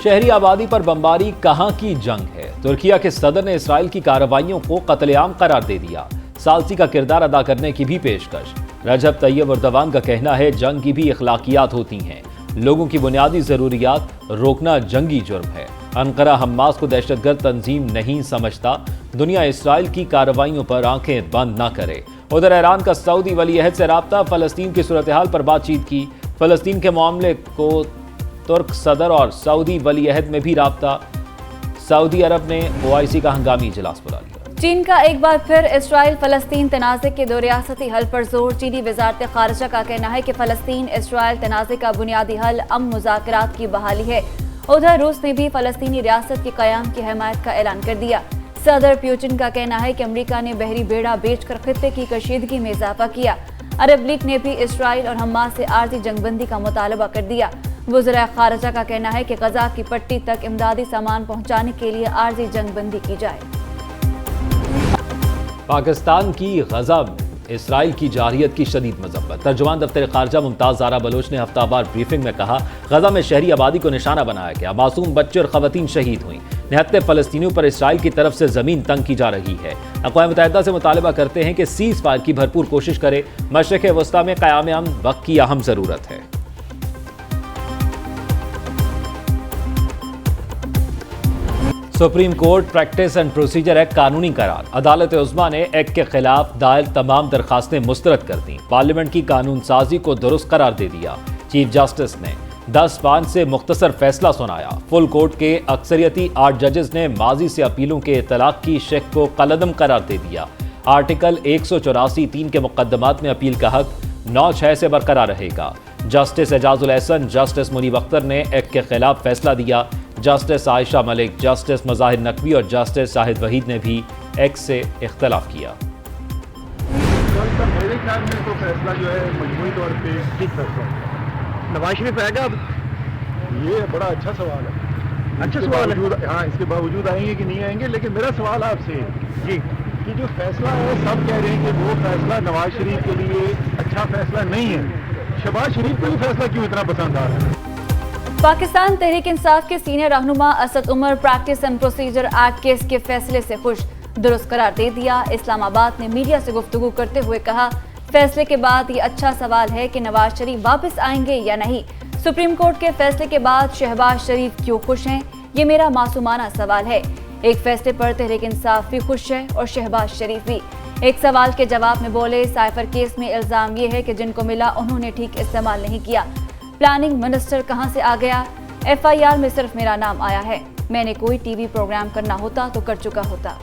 شہری آبادی پر بمباری کہاں کی جنگ ہے؟ ترکیہ کے صدر نے اسرائیل کی کارروائیوں کو قتل عام قرار دے دیا۔ ثالثی کا کردار ادا کرنے کی بھی پیشکش۔ رجب طیب اردوان کا کہنا ہے جنگ کی بھی اخلاقیات ہوتی ہیں، لوگوں کی بنیادی ضروریات روکنا جنگی جرم ہے۔ انقرہ حماس کو دہشت گرد تنظیم نہیں سمجھتا، دنیا اسرائیل کی کارروائیوں پر آنکھیں بند نہ کرے۔ ادھر ایران کا سعودی ولی عہد سے رابطہ، فلسطین کی صورتحال پر بات چیت کی۔ فلسطین کے معاملے کو ترک صدر اور سعودی ولی عہد میں بھی رابطہ۔ سعودی عرب نے OIC کا ہنگامی اجلاس بلا لیا۔ چین کا ایک بار پھر اسرائیل فلسطین تنازع کے دو ریاستی حل پر زور۔ چینی وزارت خارجہ کا کہنا ہے کہ فلسطین اسرائیل تنازع کا بنیادی حل امن مذاکرات کی بحالی ہے۔ ادھر روس نے بھی فلسطینی ریاست کے قیام کی حمایت کا اعلان کر دیا۔ صدر پیوٹن کا کہنا ہے کہ امریکہ نے بحری بیڑا بیچ کر خطے کی کشیدگی میں اضافہ کیا۔ عرب لیگ نے بھی اسرائیل اور حماس سے عارضی جنگ بندی کا مطالبہ کر دیا۔ وزراء خارجہ کا کہنا ہے کہ غزہ کی پٹی تک امدادی سامان پہنچانے کے لیے عارضی جنگ بندی کی جائے۔ پاکستان کی غزہ میں اسرائیل کی جارحیت کی شدید مذمت۔ ترجمان دفتر خارجہ ممتاز زارا بلوچ نے ہفتہ وار بریفنگ میں کہا، غزہ میں شہری آبادی کو نشانہ بنایا گیا، معصوم بچے اور خواتین شہید ہوئیں، نہتے فلسطینیوں پر اسرائیل کی طرف سے زمین تنگ کی جا رہی ہے۔ اقوام متحدہ سے مطالبہ کرتے ہیں کہ سیز فائر کی بھرپور کوشش کرے، مشرق وسطیٰ میں قیام امن وقت کی اہم ضرورت ہے۔ Supreme court practice and procedure act قانونی قرار۔ عدالت عظمیٰ نے ایکٹ کے خلاف دائر تمام درخواستیں مسترد کر دیں، پارلیمنٹ کی قانون سازی کو درست قرار دے دیا۔ چیف جسٹس نے 10/5 سے مختصر فیصلہ سنایا۔ فل کورٹ کے اکثریتی 8 ججز نے ماضی سے اپیلوں کے اطلاق کی شق کو کالعدم قرار دے دیا۔ آرٹیکل 184(3) کے مقدمات میں اپیل کا حق 9/6 سے برقرار رہے گا۔ جسٹس اعجاز الاحسن، جسٹس منیب اختر نے ایکٹ کے خلاف فیصلہ دیا۔ جسٹس عائشہ ملک، جسٹس مظاہر نقوی اور جسٹس شاہد وحید نے بھی ایکٹ سے اختلاف کیا۔ میرے خیال میں تو فیصلہ جو ہے مجموعی طور پہ ٹھیک فیصلہ ہے۔ نواز شریف آئے گا اب؟ یہ بڑا اچھا سوال ہے۔ اچھا سوال ہے۔ ہاں، اس کے باوجود آئیں گے کہ نہیں آئیں گے، لیکن میرا سوال آپ سے جی کہ جو فیصلہ ہے سب کہہ رہے ہیں کہ وہ فیصلہ نواز شریف کے لیے اچھا فیصلہ نہیں ہے، شہباز شریف کو یہ فیصلہ کیوں اتنا پسند آ رہا ہے؟ پاکستان تحریک انصاف کے سینئر رہنما Asad Umar practice and procedure act case کے فیصلے سے خوش، درست قرار دے دیا۔ اسلام آباد نے میڈیا سے گفتگو کرتے ہوئے کہا، فیصلے کے بعد یہ اچھا سوال ہے کہ نواز شریف واپس آئیں گے یا نہیں۔ سپریم کورٹ کے فیصلے کے بعد شہباز شریف کیوں خوش ہیں؟ یہ میرا معصومانہ سوال ہے۔ ایک فیصلے پر تحریک انصاف بھی خوش ہے اور شہباز شریف بھی۔ ایک سوال کے جواب میں بولے، سائفر کیس میں الزام یہ ہے کہ جن کو ملا انہوں نے ٹھیک استعمال نہیں کیا۔ پلاننگ منسٹر کہاں سے آ گیا؟ FIR میں صرف میرا نام آیا ہے، میں نے کوئی ٹی وی پروگرام کرنا ہوتا تو کر چکا ہوتا۔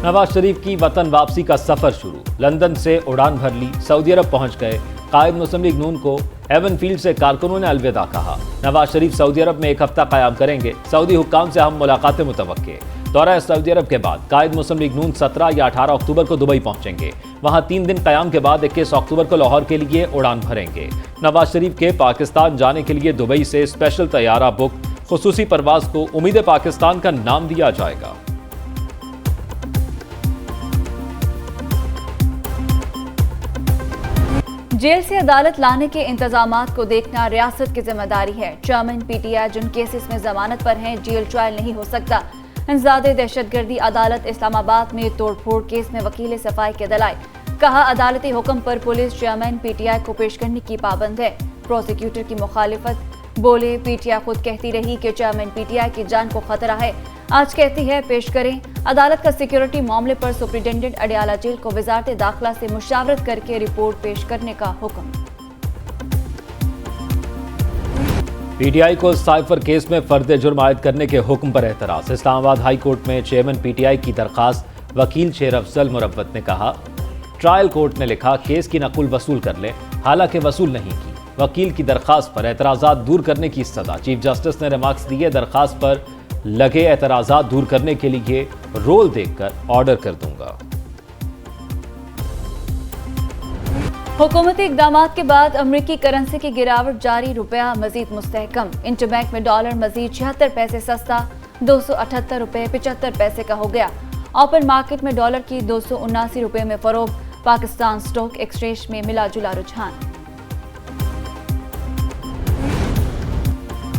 نواز شریف کی وطن واپسی کا سفر شروع، لندن سے اڑان بھر لی، سعودی عرب پہنچ گئے۔ قائد مسلم لیگ نون کو ایون فیلڈ سے کارکنوں نے الوداع کہا۔ نواز شریف سعودی عرب میں 1 ہفتہ قیام کریں گے، سعودی حکام سے اہم ملاقاتیں متوقع۔ دورہ سعودی عرب کے بعد قائد مسلم لیگ نون 17 یا 18 اکتوبر کو دبئی پہنچیں گے، وہاں 3 دن قیام کے بعد 21 اکتوبر کو لاہور کے لیے اڑان بھریں گے۔ نواز شریف کے پاکستان جانے کے لیے دبئی سے اسپیشل طیارہ بک، خصوصی پرواز کو امید پاکستان کا نام دیا جائے گا۔ جیل سے عدالت لانے کے انتظامات کو دیکھنا ریاست کی ذمہ داری ہے۔ چیئرمین PTI جن کیسز میں ضمانت پر ہیں، جیل ٹرائل نہیں ہو سکتا۔ انسداد دہشت گردی عدالت اسلام آباد میں توڑ پھوڑ کیس میں وکیل صفائی کے دلائل، کہا عدالتی حکم پر پولیس چیئرمین PTI کو پیش کرنے کی پابند ہے۔ پروسیکیوٹر کی مخالفت، بولے PTI خود کہتی رہی کہ چیئرمین PTI کی جان کو خطرہ ہے، آج کہتی ہے پیش کریں۔ عدالت کا سیکیورٹی معاملے پر سپرنٹینڈنٹ اڈیالہ جیل کو وزارت داخلہ سے مشاورت کر کے رپورٹ پیش کرنے کا حکم۔ PTI کو سائفر کیس میں فرد جرم عائد کرنے کے حکم پر اعتراض۔ اسلام آباد ہائی کورٹ میں چیئرمین PTI کی درخواست، وکیل شیر افضل مروت نے کہا، ٹرائل کورٹ نے لکھا کیس کی نقل وصول کر لیں، حالانکہ وصول نہیں کی۔ وکیل کی درخواست پر اعتراضات دور کرنے کی استدعا۔ چیف جسٹس نے ریمارکس دیے، درخواست پر لگے اعتراضات دور کرنے کے لیے رول دیکھ کر آرڈر کر دوں گا۔ حکومتی اقدامات کے بعد امریکی کرنسی کی گراوٹ جاری، روپیہ مزید مستحکم۔ انٹر بینک میں ڈالر مزید 76 پیسے سستا، 278 روپے 75 پیسے کا ہو گیا۔ اوپن مارکیٹ میں ڈالر کی 279 روپے میں فروخت۔ پاکستان اسٹاک ایکسچینج میں ملا جلا رجحان۔